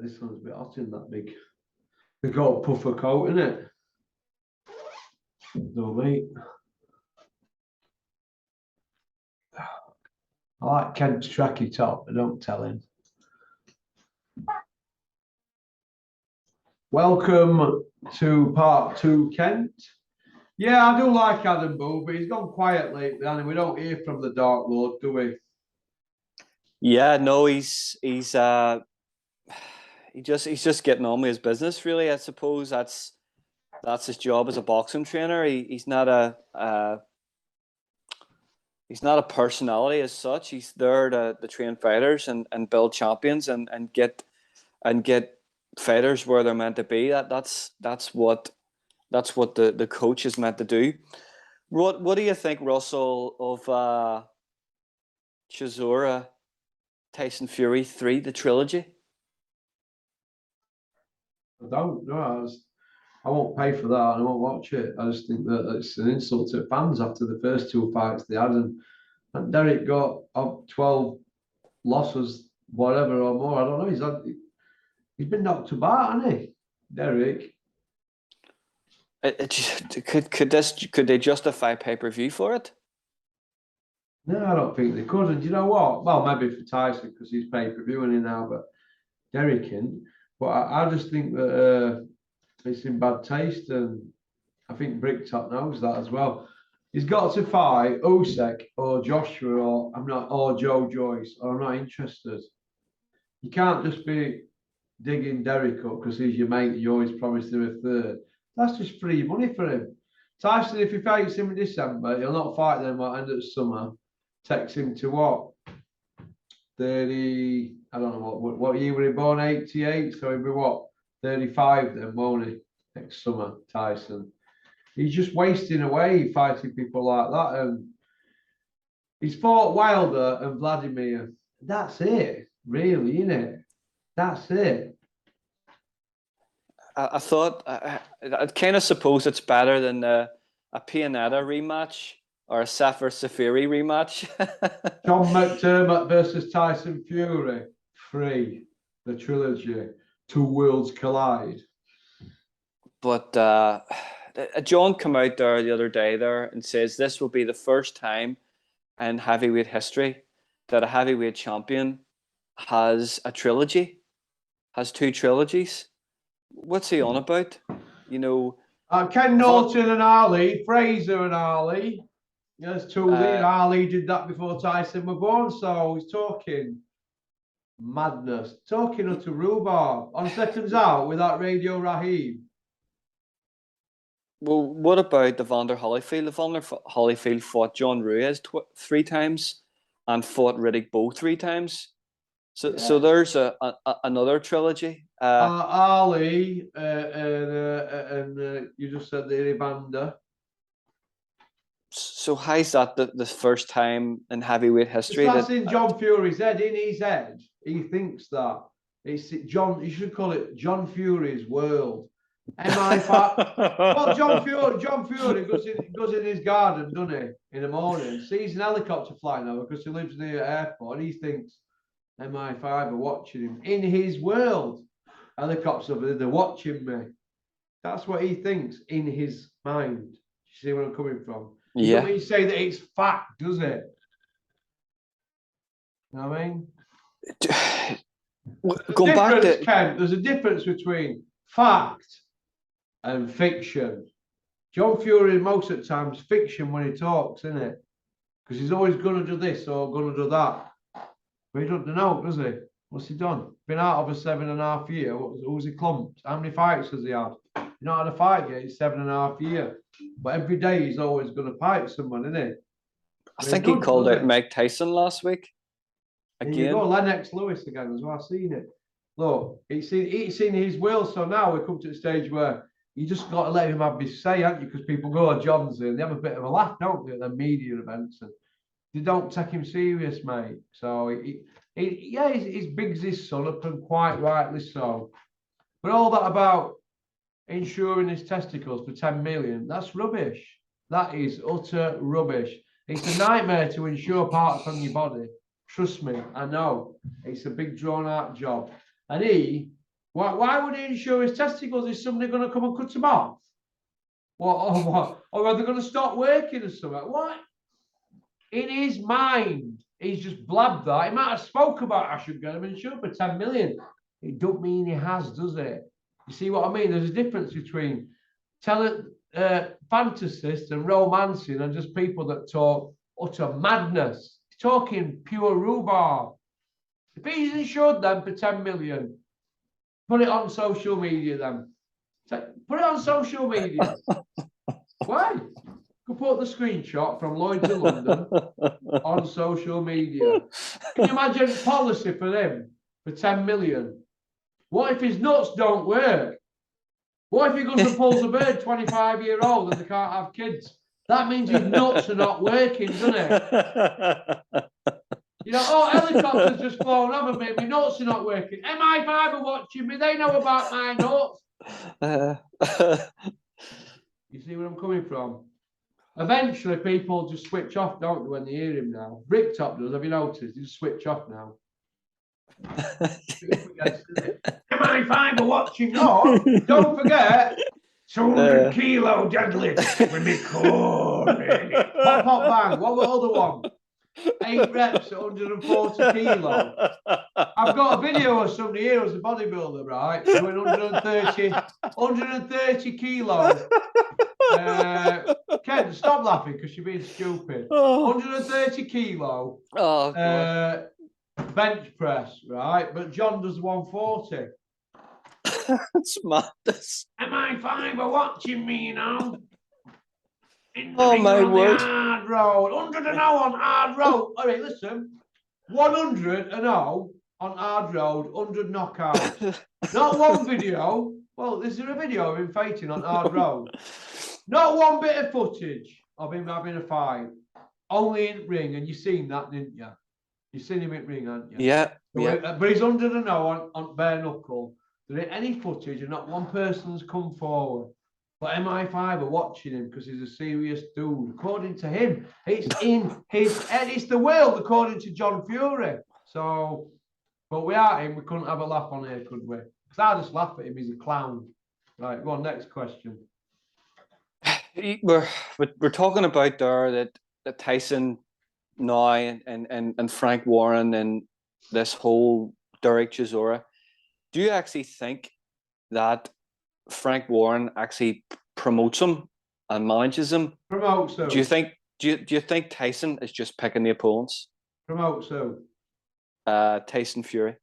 This one's a bit hot in that big old puffer coat, isn't it? No, mate. I like Kent's tracky top, but don't tell him. Welcome to part 2, Kent. Yeah, I do like Adam Boo, but he's gone quiet lately, and we don't hear from the Dark Lord, do we? Yeah, no, he's just getting on with his business, really. I suppose that's his job as a boxing trainer. He's not a personality as such. He's there to train fighters and build champions and get fighters where they're meant to be. That's what the coach is meant to do. What do you think, Russell, of Chisora, Tyson Fury 3, the trilogy? I don't know. I won't pay for that. I won't watch it. I just think that it's an insult to fans after the first 2 fights they had, and Derek got up 12 losses, whatever or more. I don't know. He's been knocked about, hasn't he, Derek? Could they justify pay-per-view for it? No, I don't think they could. And you know what? Well, maybe for Tyson because he's pay-per-view in now, but Derek in. But I just think that it's in bad taste, and I think Bricktop knows that as well. He's got to fight Usyk or Joshua or Joe Joyce, or I'm not interested. You can't just be digging Derek up because he's your mate. You always promised him a third. That's just free money for him. Tyson, if he fights him in December, he'll not fight them at the end of the summer. Takes him to what? 30, I don't know what year were he born? 88, so he'll be what? 35 then, won't he? Next summer, Tyson. He's just wasting away fighting people like that. And he's fought Wilder and Vladimir. That's it, really, isn't it? That's it. I thought, I kind of suppose it's better than a Pianeta rematch or a Safir Safiri rematch. John McDermott versus Tyson Fury. 3, the trilogy. 2 worlds collide. But John came out there the other day there and says this will be the first time in heavyweight history that a heavyweight champion has a trilogy, has 2 trilogies. What's he on about? You know, Ken Norton and Ali, Fraser and Ali. Yes, Tooley. Ali did that before Tyson was born, so he's talking madness, talking utter rhubarb. On seconds out with that Radio Raheem. Well, what about the Vander Holyfield? The Vander Holyfield fought John Ruiz 3 times and fought Riddick Bowe 3 times. So there's another trilogy. Ali and you just said the Evander. So how's that the first time in heavyweight history? That's in John Fury's head. In his head, he thinks that it's John. You should call it John Fury's world. MI5. Well, John Fury goes in his garden, doesn't he? In the morning, sees an helicopter flying over because he lives near the airport, and he thinks MI5 are watching him in his world. Helicopters over there, they're watching me. That's what he thinks in his mind. You see where I'm coming from? Yeah. He say that it's fact, does it? You know what I mean? Going back to Ken, there's a difference between fact and fiction. John Fury most of the time is fiction when he talks, isn't it? Because he's always going to do this or going to do that. But he doesn't know, does he? What's he done? Been out of a 7.5 year. Who's he clumped? How many fights has he had? He's not had a fight yet. It's 7.5 years. But every day he's always going to fight someone, isn't he? I think he called out Mike Tyson last week. Again. You go, Lennox Lewis again as well. I've seen it. Look, it's in his will. So now we come to the stage where you just got to let him have his say, haven't you? Because people go, oh, John's in. They have a bit of a laugh, don't they, at the media events. And they don't take him serious, mate. So, he's bigs his son up, and quite rightly so. But all that about insuring his testicles for 10 million, that's rubbish. That is utter rubbish. It's a nightmare to insure parts on your body. Trust me, I know. It's a big drawn-out job. And he Why would he insure his testicles? Is somebody going to come and cut him off? What? Or are they going to stop working or something? What? In his mind, he's just blabbed that. He might have spoke about I should get him insured for 10 million. It don't mean he has, does it? You see what I mean? There's a difference between telling fantasists and romancing and just people that talk utter madness. He's talking pure rhubarb. If he's insured them for 10 million, put it on social media then. Put it on social media. Why? Could put the screenshot from Lloyd's of London on social media. Can you imagine policy for him for 10 million? What if his nuts don't work? What if he goes and pulls a bird 25-year-old and they can't have kids? That means his nuts are not working, doesn't it? You know, oh, helicopter's just flown over me, my nuts are not working. MI5 are watching me, they know about my nuts. You see where I'm coming from? Eventually, people just switch off, don't they, when they hear him now? Bricktop does, have you noticed? They just switch off now. MI5 are watching. No, don't forget, 200 kilo deadlift with me core. Pop, pop, bang. What was the other one? 8 reps at 140 kilo. I've got a video of somebody here who's a bodybuilder, right? Doing 130 kilo. Ken, stop laughing because you're being stupid. 130 kilo. Oh, God. Bench press, right? But John does 140. That's madness. MI5 are watching me, you know. Oh, my word. Hard road. 100 on hard road. All right, listen. 100 on hard road, 100 knockouts. Not one video. Well, is there a video of him fighting on hard road? Not one bit of footage of him having a fight. Only in ring, and you've seen that, didn't you? You've seen him in ring, haven't you? Yeah. But he's 100 on bare knuckle. There ain't any footage, and not one person's come forward. But MI5 are watching him because he's a serious dude. According to him, it's in his head. It's the world, according to John Fury. So, but without him, we couldn't have a laugh on here, could we? Because I just laugh at him. He's a clown. Right, go on, next question. We're talking about there that Tyson now and Frank Warren and this whole Derek Chisora. Do you actually think that Frank Warren actually promotes him and manages him? Promotes him. Do you think Tyson is just picking the opponents? Promotes him. Tyson Fury.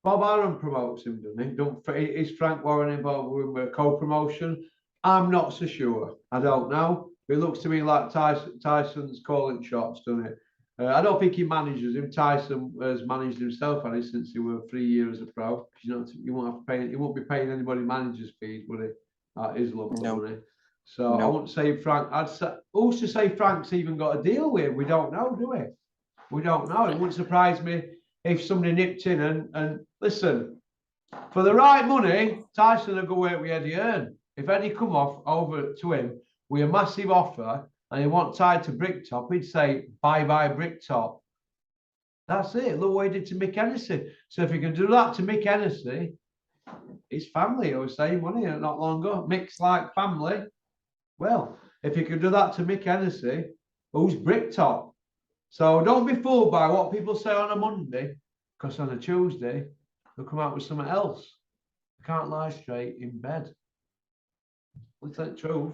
Bob Arum promotes him, doesn't he? Is Frank Warren involved with co-promotion? I'm not so sure. I don't know. It looks to me like Tyson's calling shots, doesn't it? I don't think he manages him. Tyson has managed himself, and since he were 3 years as a pro. You won't have to pay. He won't be paying anybody managers' fees, would he? At his level, would he? So I wouldn't say Frank. I'd say who's to say Frank's even got a deal with him? We don't know, do we? We don't know. It wouldn't surprise me if somebody nipped in and listen. For the right money, Tyson will go where we Eddie Hearn. If Eddie come off over to him with a massive offer and he want tied to Bricktop, he'd say, bye-bye Bricktop. That's it. Look what he did to Mick Hennessy. So if he can do that to Mick Hennessy, his family, I was saying, wasn't he, not long ago? Mick's like family. Well, if he could do that to Mick Hennessy, who's Bricktop? So don't be fooled by what people say on a Monday, because on a Tuesday, they'll come out with something else. You can't lie straight in bed. Is that true?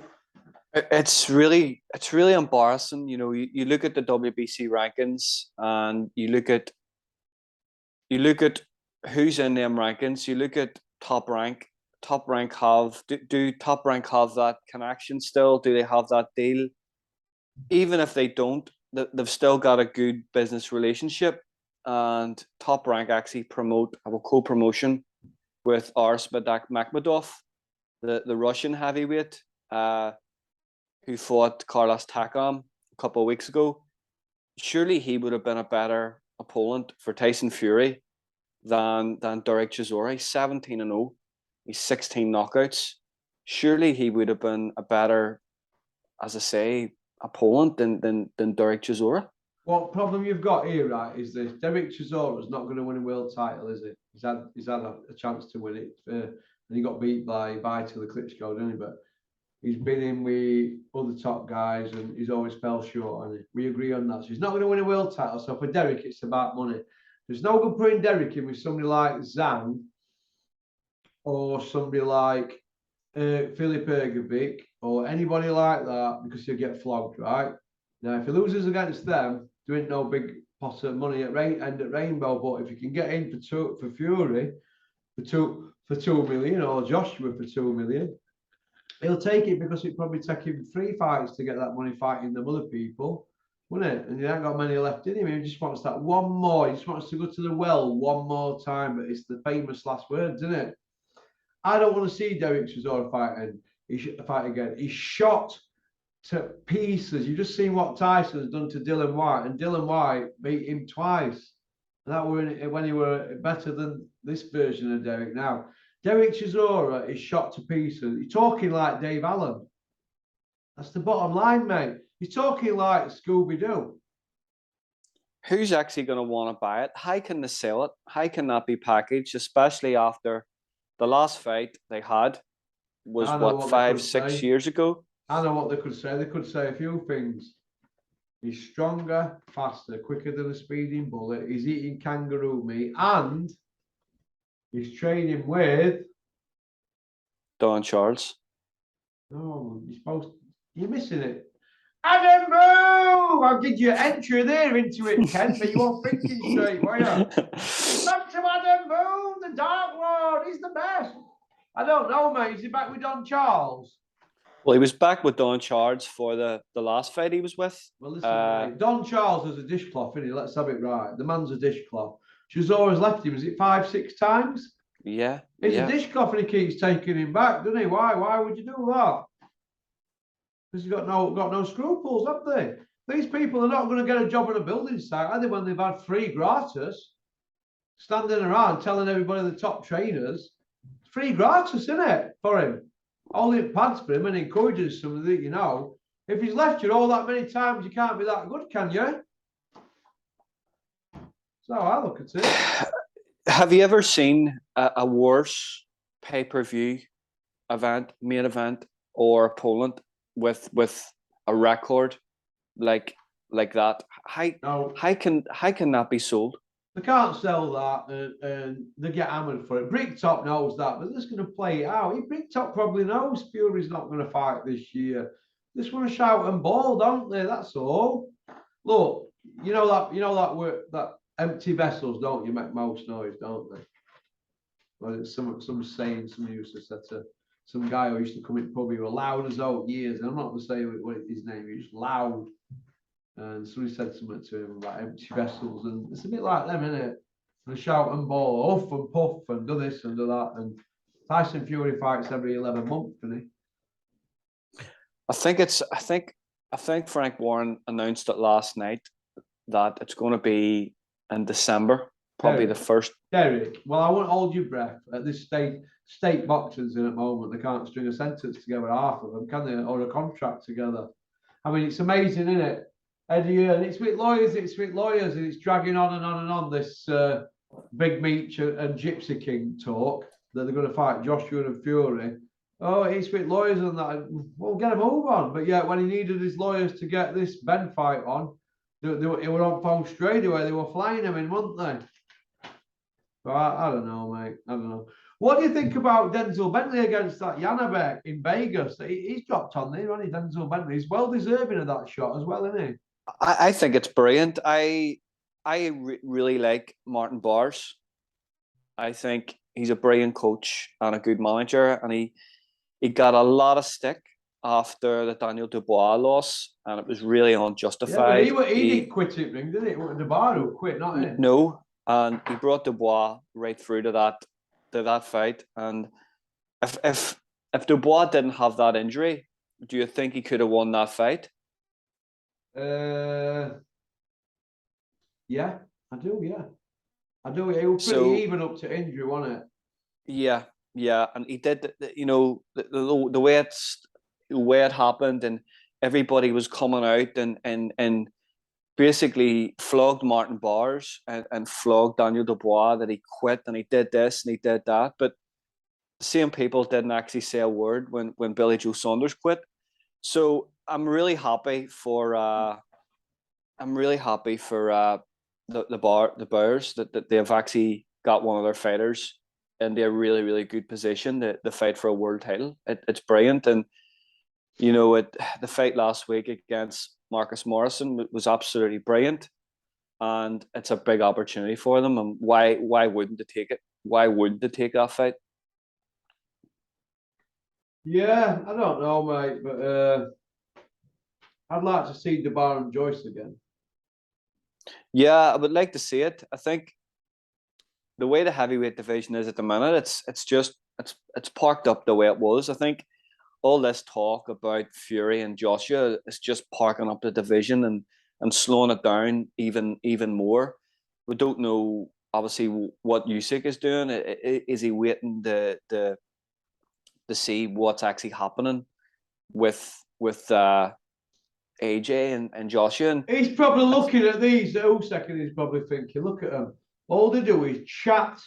It's really embarrassing. You know, you look at the WBC rankings and you look at who's in them rankings. You look at top rank. Top rank do top rank have that connection still? Do they have that deal? Even if they don't, they've still got a good business relationship. And Top Rank actually have a co-promotion with Arsbadak Makhmudov, the Russian heavyweight, who fought Carlos Takam a couple of weeks ago. Surely he would have been a better opponent for Tyson Fury than Derek Chisora. He's 17-0. He's 16 knockouts. Surely he would have been a better, as I say, opponent than Derek Chisora. What problem you've got here, right, is this: Derek Chisora's not going to win a world title, is it? He's had a chance to win it, and he got beat by Vital Klitschko, didn't he? But he's been in with other top guys, and he's always fell short on it. We agree on that. So he's not going to win a world title. So for Derek, it's about money. There's no good putting Derek in with somebody like Zhang or somebody like Filip Ergovic or anybody like that, because he'll get flogged, right? Now, if he loses against them, there ain't no big pot of money at Rainbow. But if you can get in for Fury for 2 million, or Joshua for 2 million, he'll take it, because it probably take him 3 fights to get that money fighting them other people, wouldn't it? And he ain't got many left in him. He just wants that one more. He just wants to go to the well one more time. But it's the famous last words, isn't it? I don't want to see Derek Chisora fight again. He's shot to pieces. You've just seen what Tyson has done to Dylan White, and Dylan White beat him twice. And that were when he were better than this version of Derek now. Derek Chisora is shot to pieces. He's talking like Dave Allen. That's the bottom line, mate. He's talking like Scooby-Doo. Who's actually going to want to buy it? How can they sell it? How can that be packaged, especially after the last fight they had was what, 5-6 years ago? I know what they could say. They could say a few things. He's stronger, faster, quicker than a speeding bullet. He's eating kangaroo meat, and he's training with Don Charles. Oh, you're missing it. Adam Boo! I'll give you an entry there into it, Ken, but you weren't thinking straight, were you? Back to Adam Boo, the Dark Lord. He's the best. I don't know, mate. Is he back with Don Charles? Well, he was back with Don Charles for the last fight he was with. Well, listen, mate, Don Charles is a dishcloth, isn't he? Let's have it right. The man's a dishcloth. Chisora's left him, is it 5-6 times? Yeah. He's a dishcloth, and he keeps taking him back, doesn't he? Why would you do that? Because he's got no scruples, have they? These people are not going to get a job on a building site, are they, when they've had free gratis, standing around telling everybody the top trainers. Free gratis, isn't it, for him? Holding pads for him and encouraging somebody that you know. If he's left you all that many times, you can't be that good, can you? So I look at it. Have you ever seen a worse pay-per-view main event or opponent with a record like that? How can that be sold? They can't sell that, and they get hammered for it. Bricktop knows that, but they're just going to play it out. Bricktop probably knows Fury's not going to fight this year. They just want to shout and ball, don't they? That's all. Look, you know that empty vessels, don't you, make most noise, don't they? Well, it's some saying somebody used to say to some guy who used to come in pub, he was loud as old years, and I'm not going to say what his name, he was just loud. And somebody said something to him about empty vessels, and it's a bit like them, isn't it? And shout and ball, huff and puff, and do this and do that. And Tyson Fury fights every 11 months, doesn't he? I think Frank Warren announced it last night that it's going to be in December, probably the first. Derek, well, I won't hold your breath. At this state boxers in at the moment, they can't string a sentence together, half of them, can they? Or a contract together. I mean, it's amazing, isn't it? Eddie, and it's with lawyers, and it's dragging on and on and on. This Big Meech and Gypsy King talk that they're going to fight Joshua and Fury. Oh, it's with lawyers and that. Well, get a move on. But yeah, when he needed his lawyers to get this Ben fight on, they were on phone straight away. They were flying him in, weren't they? But I don't know, mate. I don't know. What do you think about Denzel Bentley against that Janabek in Vegas? He's dropped on there, hasn't he, Denzel Bentley? He's well deserving of that shot as well, isn't he? I think it's brilliant. I really like Martin Bars. I think he's a brilliant coach and a good manager, and he got a lot of stick after the Daniel Dubois loss, and it was really unjustified. Yeah, he didn't quit it, ring, did it? Dubois who quit, not him. No, and he brought Dubois right through to that fight. And if Dubois didn't have that injury, do you think he could have won that fight? Yeah, I do. Yeah, I do. It was pretty even up to injury, wasn't it? Yeah, and he did. You know, the way it happened, and everybody was coming out and basically flogged Martin Bowers and flogged Daniel Dubois that he quit and he did this and he did that. But the same people didn't actually say a word when Billy Joe Saunders quit. So I'm really happy for the Bears that they've actually got one of their fighters into a really, really good position to fight for a world title. It's brilliant. And the fight last week against Marcus Morrison was absolutely brilliant, and it's a big opportunity for them. And why wouldn't they take it? Why wouldn't they take that fight? Yeah, I don't know, mate, but I'd like to see DeBar and Joyce again. Yeah, I would like to see it. I think the way the heavyweight division is at the minute, it's parked up the way it was. I think all this talk about Fury and Joshua is just parking up the division and slowing it down even more. We don't know obviously what Usyk is doing. Is he waiting to see what's actually happening with AJ and Joshua? And he's probably looking at these. Usyk, and he's probably thinking, look at them. All they do is chat,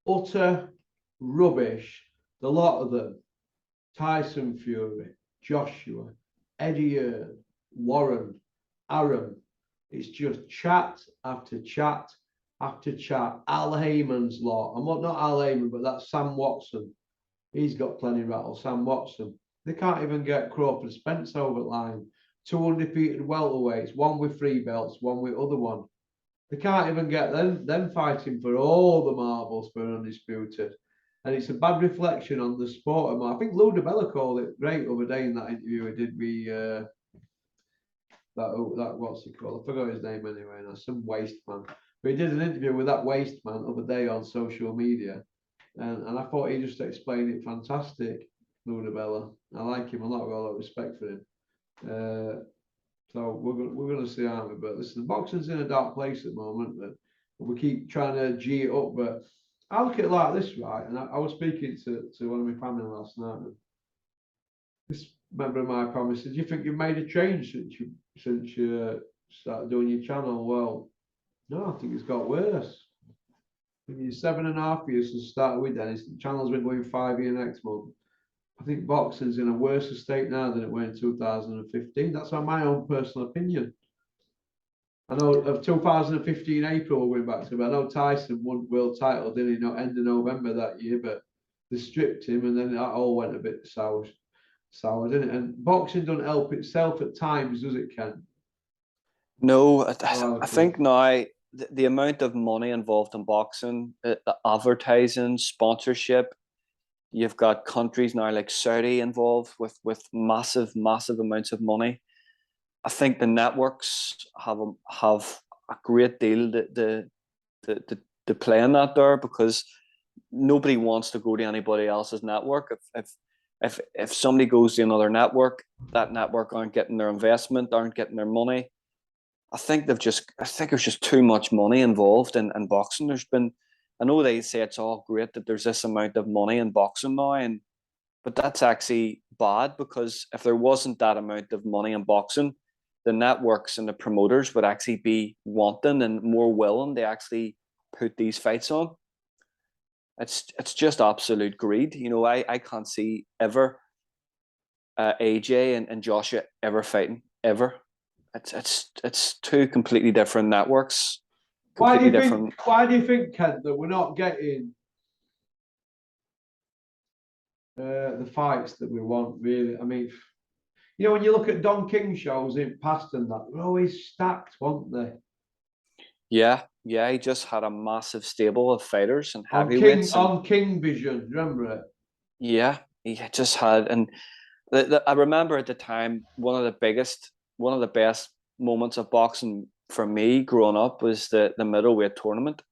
utter rubbish. The lot of them. Tyson Fury, Joshua, Eddie Hearn, Warren, Aaron. It's just chat after chat after chat. Al Heyman's lot. I'm not Al Heyman, but that's Sam Watson. He's got plenty of rattle. Sam Watson. They can't even get Crawford Spence over the line. Two undefeated welterweights, one with 3 belts, one with other one. They can't even get them fighting for all the marbles for undisputed. And it's a bad reflection on the sport. I think Lou DiBella called it great over day in that interview he did with that what's he called? I forgot his name anyway. Now some waste man. But he did an interview with that waste man other day on social media, and I thought he just explained it fantastic. Lou DiBella. I like him a lot. With a lot of respect for him. So we're gonna see, aren't we? But listen, boxing's in a dark place at the moment. But we keep trying to G it up, but I look at it like this, right? And I was speaking to one of my family last night. And this member of my family said, "Do you think you've made a change since you started doing your channel?" Well, no, I think it's got worse. In 7.5 years since I started with Dennis, the channel's been going 5 years next month. I think boxing's in a worse state now than it were in 2015. That's my own personal opinion. I know of 2015 April we're going back to, but I know Tyson won world title, didn't he? End of November that year, but they stripped him, and then that all went a bit sour, didn't it? And boxing doesn't help itself at times, does it, Ken? No, I think now the amount of money involved in boxing, the advertising, sponsorship. You've got countries now like Saudi involved with massive amounts of money. I think the networks have a great deal to play in that there, because nobody wants to go to anybody else's network. If somebody goes to another network, that network aren't getting their investment, aren't getting their money. I think there's just too much money involved in boxing. I know they say it's all great that there's this amount of money in boxing now, but that's actually bad, because if there wasn't that amount of money in boxing, the networks and the promoters would actually be wanting and more willing to actually put these fights on. It's just absolute greed. I can't see ever AJ and Joshua ever fighting ever. It's two completely different networks. Why do you think, Kent, that we're not getting the fights that we want? Really, I mean, when you look at Don King shows in past and that, they're always stacked, weren't they? Yeah, he just had a massive stable of fighters and heavyweights on King Vision. Remember it? Yeah, he just had, and I remember at the time one of the best moments of boxing for me growing up was the middleweight tournament.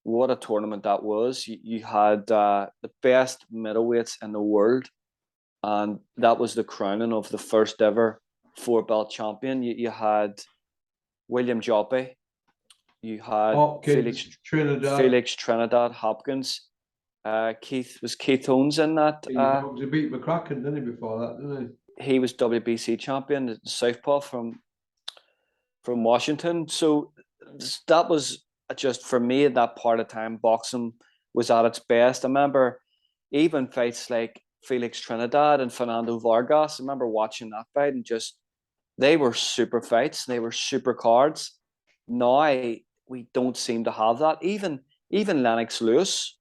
What a tournament that was! You had the best middleweights in the world, and that was the crowning of the first ever 4-belt champion. You had William Joppy, you had Hopkins, Felix Trinidad Hopkins. Keith Owens in that. He beat McCracken, didn't he, before that, didn't he? He was WBC champion, the southpaw from from Washington. So that was just for me at that part of time, boxing was at its best. I remember even fights like Felix Trinidad and Fernando Vargas. I remember watching that fight and just they were super fights. They were super cards. Now we don't seem to have that. Even Lennox Lewis,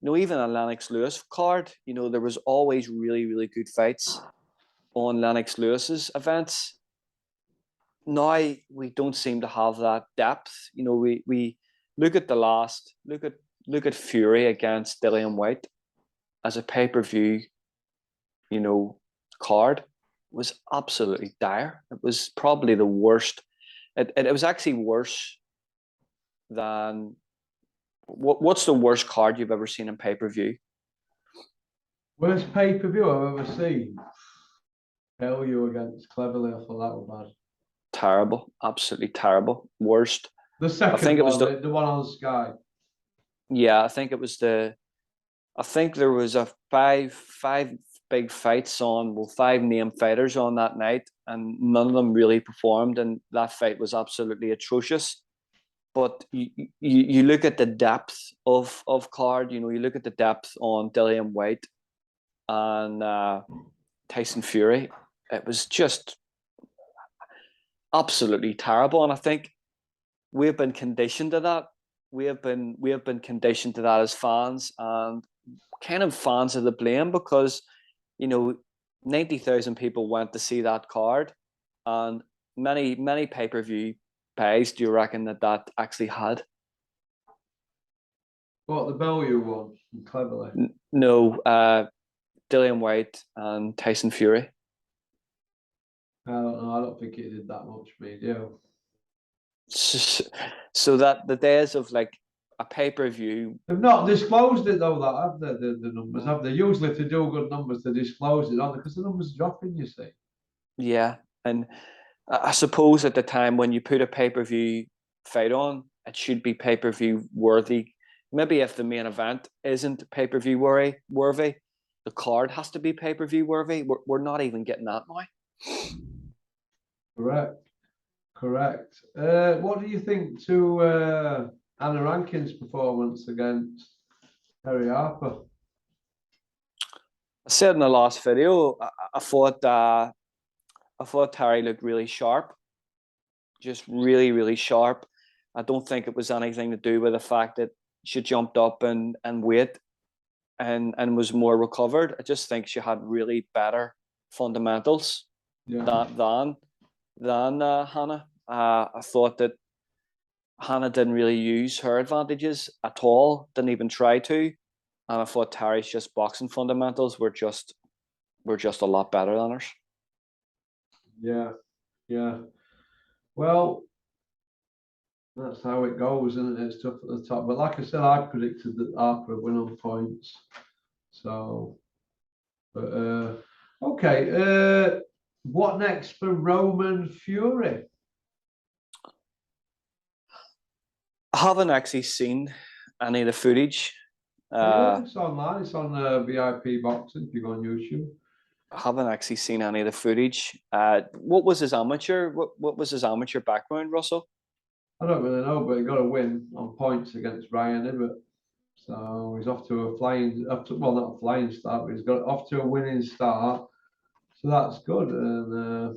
even a Lennox Lewis card, there was always really, really good fights on Lennox Lewis's events. Now we don't seem to have that depth. We look at look at Fury against Dillian White as a pay-per-view, card was absolutely dire. It was probably the worst. It was actually worse than what's the worst card you've ever seen in pay-per-view? Worst pay-per-view I've ever seen. Hell, you against Cleverly. I thought that was bad. Terrible, absolutely terrible. Worst. The second I think it was the one on Sky. Yeah, I think it was I think there was a five big fights on, well, 5 named fighters on that night, and none of them really performed, and that fight was absolutely atrocious. But you look at the depth of card, you look at the depth on Dillian White and Tyson Fury. It was just absolutely terrible, and I think we've been conditioned to that. We have been conditioned to that as fans, and kind of fans of the blame because 90,000 people went to see that card, and many pay-per-view pays. Do you reckon that actually had? What, the Bellew one? Cleverly. No, Dillian White and Tyson Fury. I don't know. I don't think it did that much media. So that the days of like a pay-per-view. They've not disclosed it though, that have they, the numbers, have they? Usually if they do good numbers, they disclose it, don't they? Because the numbers are dropping, you see. Yeah, and I suppose at the time when you put a pay-per-view fight on, it should be pay-per-view worthy. Maybe if the main event isn't pay-per-view worthy, the card has to be pay-per-view worthy. We're not even getting that now. Correct. What do you think to Anna Rankin's performance against Terry Harper? I said in the last video, I thought Terry looked really sharp, just really, really sharp. I don't think it was anything to do with the fact that she jumped up and weight and was more recovered. I just think she had really better fundamentals than Hannah. I thought that Hannah didn't really use her advantages at all, didn't even try to. And I thought Terry's just boxing fundamentals were just a lot better than hers. Yeah. Well, that's how it goes, isn't it? It's tough at the top. But like I said, I predicted that Harper would win on points. So, but okay. What next for Roman Fury? I haven't actually seen any of the footage. It's online. It's on VIP Boxing if you go on YouTube. I haven't actually seen any of the footage. What was his amateur? What was his amateur background, Russell? I don't really know, but he got a win on points against Ryan Ibbott. So he's off to a well, not a flying start, but he's got off to a winning start. So that's good. And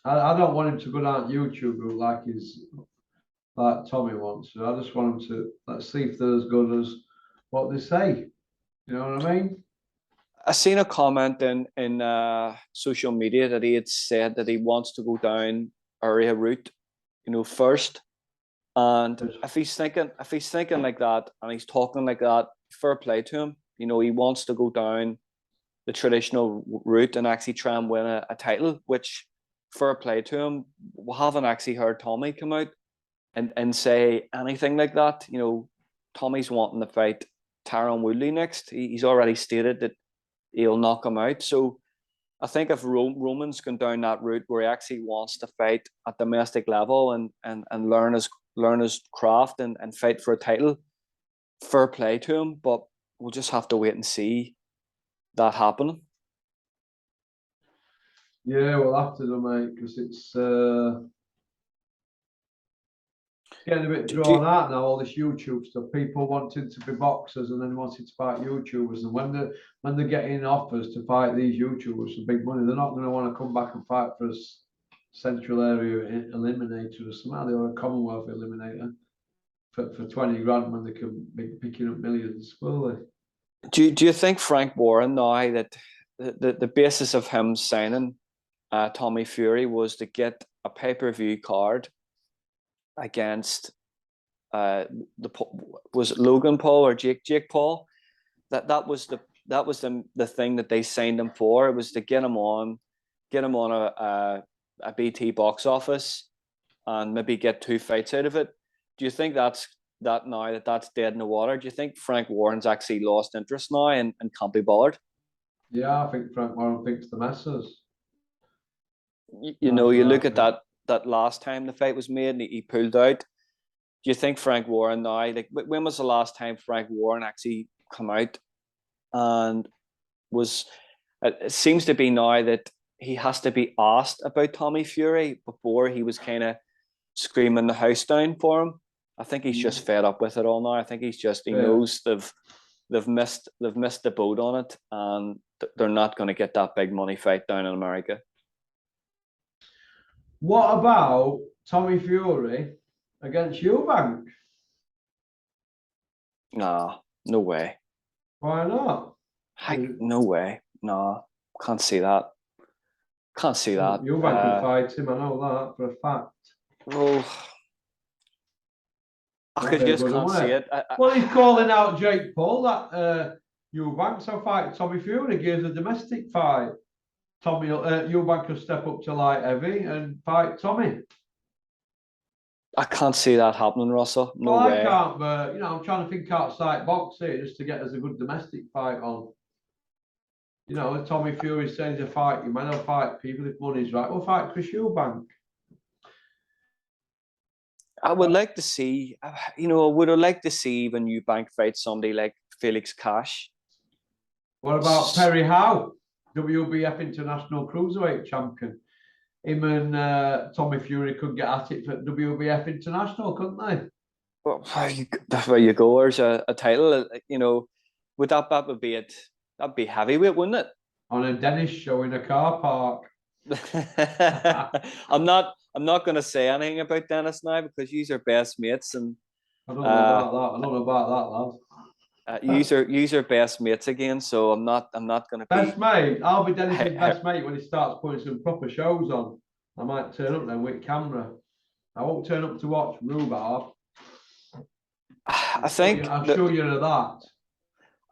I don't want him to go down YouTube like Tommy wants. So I just want him to let's see if they're as good as what they say. You know what I mean? I seen a comment in social media that he had said that he wants to go down area route, first. And if he's thinking like that and he's talking like that, fair play to him. He wants to go down the traditional route and actually try and win a title, which fair play to him. We haven't actually heard Tommy come out and say anything like that. Tommy's wanting to fight Tyron Woodley next. He's already stated that he'll knock him out. So I think if Roman's gone down that route where he actually wants to fight at domestic level and learn his craft and fight for a title, fair play to him. But we'll just have to wait and see that happening. Yeah, we'll have to do, mate, because it's getting a bit drawn out now, all this YouTube stuff. People wanting to be boxers and then wanting to fight YouTubers. And when they're getting offers to fight these YouTubers for big money, they're not going to want to come back and fight for a central area eliminator or something, or a Commonwealth eliminator for 20 grand when they can be picking up millions, will they? Do you think Frank Warren, now that the basis of him signing Tommy Fury was to get a pay-per-view card against was it Logan Paul or Jake Paul? That was the thing that they signed him for. It was to get him on a BT box office and maybe get 2 fights out of it. Do you think that's dead in the water? Do you think Frank Warren's actually lost interest now and can't be bothered? Yeah, I think Frank Warren thinks the masses. You look at that last time the fight was made and he pulled out. Do you think Frank Warren now, like, when was the last time Frank Warren actually come out and was? It seems to be now that he has to be asked about Tommy Fury. Before, he was kind of screaming the house down for him. I think he's just fed up with it all now. I think he knows they've missed the boat on it, and they're not going to get that big money fight down in America. What about Tommy Fury against Eubank? Nah, no way. Why not? No way. Nah, can't see that. Can't see that. Eubank could fight him. I know that for a fact. Well, I just can't see it. Well, he's calling out Jake Paul that Eubank so fight Tommy Fury gives a domestic fight. Eubank will step up to light heavy and fight Tommy. I can't see that happening, Russell. No way. I can't, but I'm trying to think outside box here just to get us a good domestic fight on. Tommy Fury saying to fight you, man, I'll fight people if money's right. We'll fight Chris Eubank. I would like to see, would have liked to see when Eubank fight somebody like Felix Cash. What about Perry Howe, WBF International Cruiserweight Champion? Him and Tommy Fury could get at it for WBF International, couldn't they? Well, that's where you go. There's a title, would that be it? That'd be heavyweight, wouldn't it? On a Dennis show in a car park. I'm not going to say anything about Dennis now because you're our best mates, and I don't know about that. I don't know about that, lad. You're best mates again, so I'm not going to be best mate. I'll be Dennis's best mate when he starts putting some proper shows on. I might turn up then with camera. I won't turn up to watch rhubarb. I think I'm sure you're that.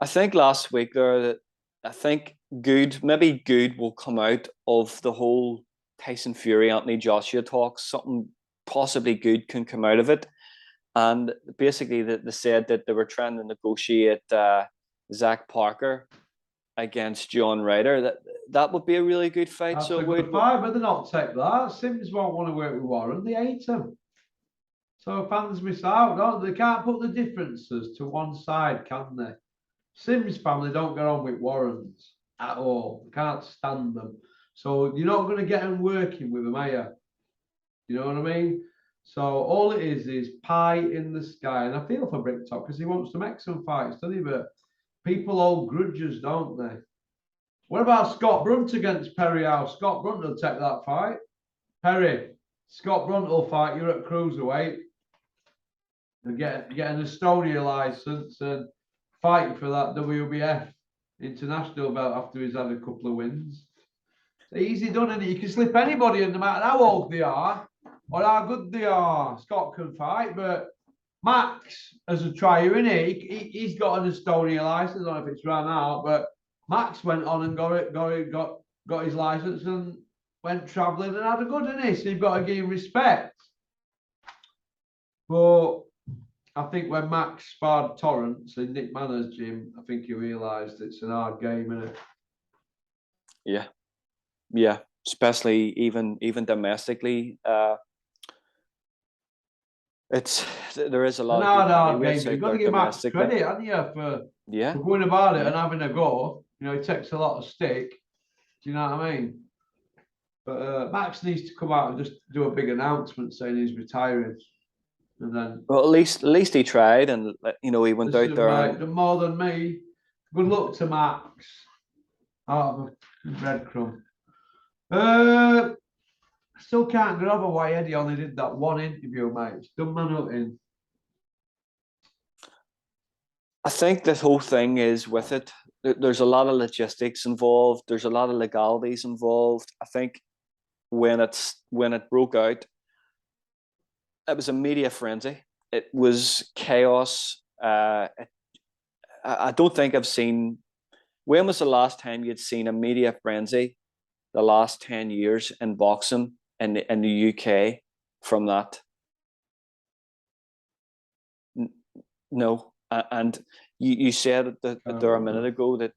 I think last week there, I think good will come out of the whole Tyson Fury, Anthony Joshua talk. Something possibly good can come out of it. And basically they said that they were trying to negotiate Zach Parker against John Ryder. That would be a really good fight. That's a good fight, but they're not take that. Sims won't want to work with Warren. They hate him. So fans miss out, don't they? They can't put the differences to one side, can they? Sims family don't get on with Warrens at all. Can't stand them. So you're not going to get them working with them, are you? You know what I mean? So all it is pie in the sky. And I feel for Bricktop because he wants to make some fights, doesn't he? But people hold grudges, don't they? What about Scott Brunt against Perry House? Scott Brunt will take that fight. Perry, Scott Brunt will fight you at cruiserweight. And get an Estonia license and fight for that WBF international belt after he's had a couple of wins. It's easy done, isn't it? You can slip anybody in, no matter how old they are or how good they are. Scott can fight, but Max, as a trier, innit? He's got an Estonia license. I don't know if it's run out, but Max went on and got his license and went travelling and had a good, innit? So you've got to give him respect. But I think when Max sparred Torrance in Nick Manners' gym, I think he realised it's an hard game, isn't it? Yeah. Especially even domestically. There is a lot of hard game. You've got to give Max credit, haven't you, for going about it and having a go. It takes a lot of stick. Do you know what I mean? But Max needs to come out and just do a big announcement saying he's retiring. And then Well, at least he tried, and he went this out is there right, and done more than me. Good luck to Max. Out of a breadcrumb. Still can't get over why Eddie only did that one interview, mate. It's done man up in. I think this whole thing is with it. There's a lot of logistics involved. There's a lot of legalities involved. I think when it broke out, it was a media frenzy. It was chaos. I don't think I've seen. When was the last time you'd seen a media frenzy? The last 10 years in boxing in the UK from that. No, and you said that there a minute ago that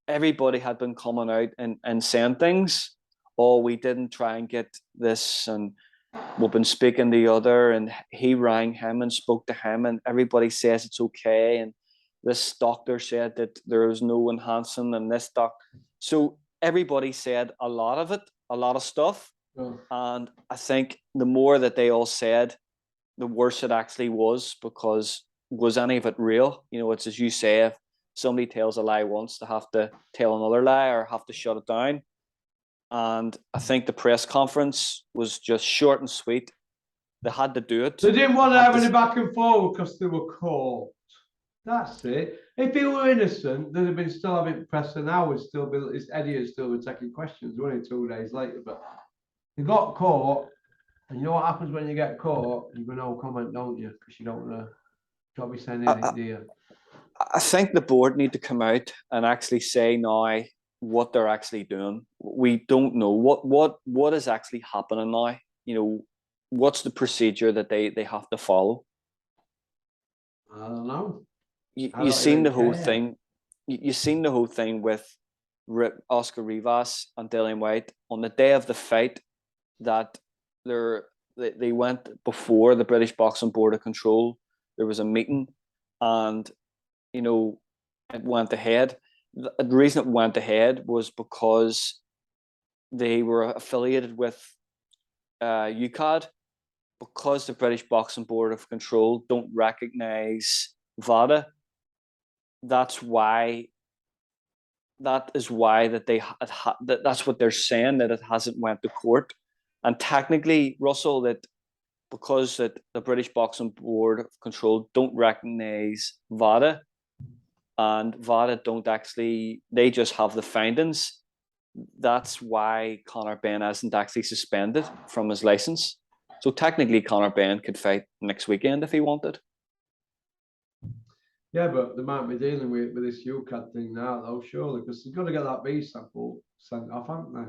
everybody had been coming out and saying things. Oh, we didn't try and get this, and we've been speaking to the other, and he rang him and spoke to him, and everybody says it's okay. And this doctor said that there was no enhancing, and this doc. So everybody said a lot of it, a lot of stuff. Oh. And I think the more that they all said, the worse it actually was, because was any of it real? It's as you say, if somebody tells a lie once, they have to tell another lie or have to shut it down. And I think the press conference was just short and sweet. They had to do it. They didn't want to have any back and forward because they were caught. That's it. If he were innocent, they'd have been still having press, and now would still be. Eddie would still be taking questions. Only 2 days later, but he got caught. And you know what happens when you get caught? You go no comment, don't you? Because you don't be saying anything, do you? I think the board need to come out and actually say now what they're actually doing. We don't know what is actually happening now. What's the procedure that they have to follow? I don't know. You seen the whole thing. You seen the whole thing with Oscar Rivas and Dillian White on the day of the fight, that they went before the British Boxing Board of Control. There was a meeting, and it went ahead. The reason it went ahead was because they were affiliated with UCAD, because the British Boxing Board of Control don't recognise VADA. That's why that's what they're saying, that it hasn't went to court. And technically, Russell, that because that the British Boxing Board of Control don't recognise VADA, and VADA don't actually, they just have the findings. That's why Conor Benn hasn't actually suspended from his license. So technically, Conor Benn could fight next weekend if he wanted. Yeah, but they might be dealing with this UCAD thing now, though, surely, because they've got to get that B sample sent off, haven't they?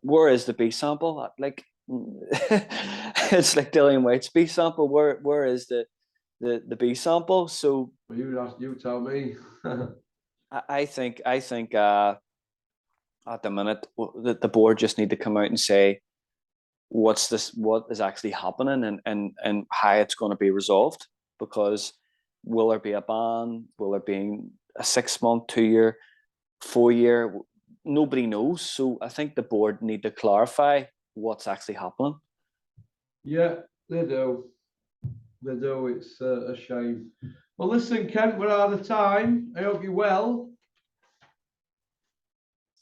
Where is the B sample? Like, it's like Dillian White's B sample. Where is the B sample? So well, you tell me. I think at the minute the board just need to come out and say what is actually happening, and how it's going to be resolved. Because will there be a ban? Will there be a 6 month, 2 year, 4 year? Nobody knows. So I think the board need to clarify what's actually happening. Yeah, they do. They do. It's a shame. Well, listen, Kent, we're out of time. I hope you're well.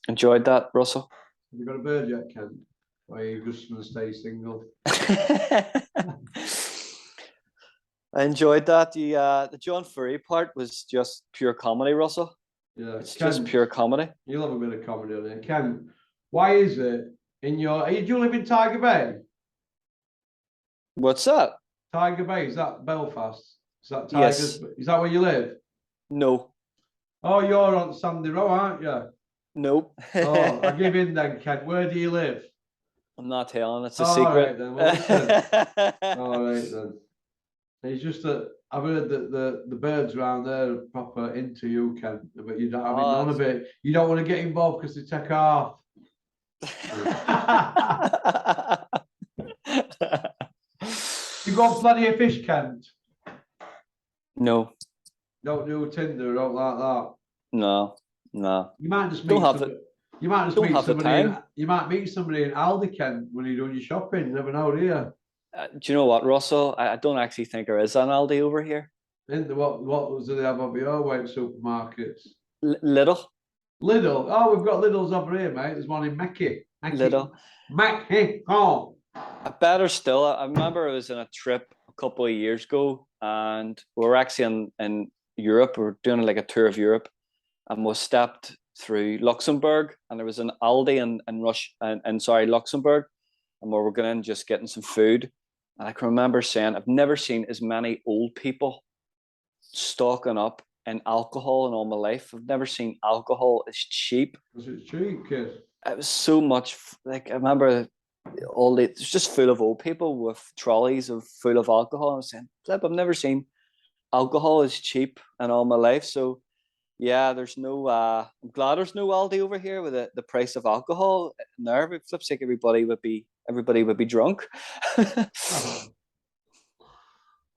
Enjoyed that, Russell. Have you got a bird yet, Kent? Or are you just going to stay single? I enjoyed that. The John Fury part was just pure comedy, Russell. Yeah, it's Kent, just pure comedy. You love a bit of comedy on it. Ken, why is it do you live in Tiger Bay? What's that? Tiger Bay, is that Belfast? Is that Tigers? Yes. Is that where you live? No. Oh, you're on Sandy Row, aren't you? Nope. Oh, I'll give in then, Ken. Where do you live? I'm not telling. It's a secret. All right then. Well, listen. All right then. It's just that I've heard that the birds around there are proper into you, Ken, but you don't have none of it. You don't want to get involved because they take off. You got plenty of fish, Kent? No. Don't do Tinder, don't like that. No. You might just meet you might just meet somebody. You might meet somebody in Aldi, Kent, when you're doing your shopping. You never know, do you? Do you know what, Russell? I don't actually think there is an Aldi over here. In the, what do they have over your way at supermarkets? Little, Lidl. Oh, we've got Lidl's over here, mate. There's one in Meccy. little. Meccy. Oh. Better still, I remember I was in a trip a couple of years ago, and we were actually in Europe. We were doing like a tour of Europe, and we stepped through Luxembourg, and there was an Aldi in Luxembourg, and we were going in just getting some food. And I can remember saying, I've never seen as many old people stocking up in alcohol in all my life. I've never seen alcohol as cheap. Was it cheap, kid? It was so much like I remember it's just full of old people with trolleys of full of alcohol. I was saying, Flip, I've never seen alcohol as cheap in all my life. So yeah, there's no I'm glad there's no Aldi over here with the price of alcohol in there. But flip's sake, everybody would be drunk.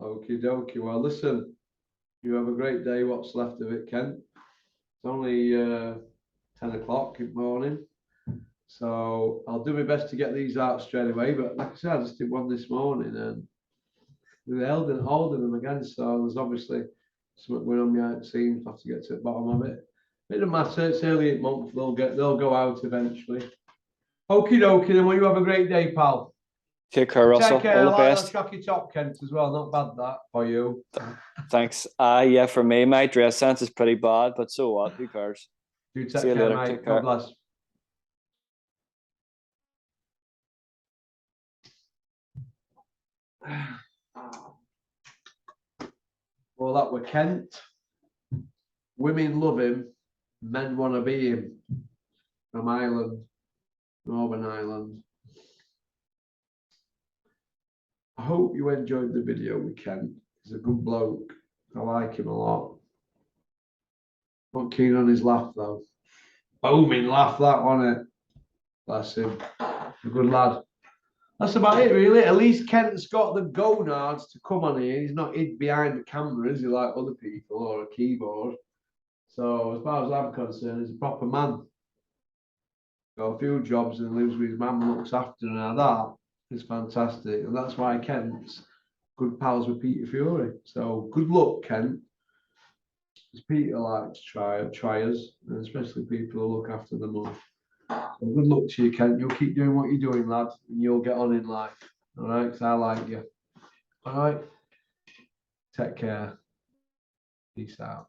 Okie dokie. Well, listen, you have a great day. What's left of it, Kent? It's only 10 o'clock in the morning. So I'll do my best to get these out straight away. But like I said, I just did one this morning and they're holding them again. So there's obviously something going on behind the scenes. I have to get to the bottom of it. It doesn't matter. It's early in the month. They'll go out eventually. Okie dokie. Then well, you have a great day, pal. Take care, Russell. Take care. All the best. Chocky top, Kent, as well. Not bad that for you. Thanks. Yeah, for me, my dress sense is pretty bad, but so what? Who cares? You take See you care, later. mate. Take care. God bless. Well, that were Kent. Women love him. Men want to be him. From Ireland, Northern Ireland. I hope you enjoyed the video with Kent. He's a good bloke. I like him a lot. Not keen on his laugh though. Booming laugh, that wasn't it? Bless him. A good lad. That's about it, really. At least Kent's got the gonads to come on here. He's not hid behind the camera, is he, like other people, or a keyboard. So, as far as I'm concerned, he's a proper man. Got a few jobs and lives with his mum, looks after her. Now that is fantastic. And that's why Kent's good pals with Peter Fury. So, good luck, Kent. Because Peter likes triers, and especially people who look after the mum. So good luck to you, Kent. You'll keep doing what you're doing, lad, and you'll get on in life. All right, because I like you. All right. Take care. Peace out.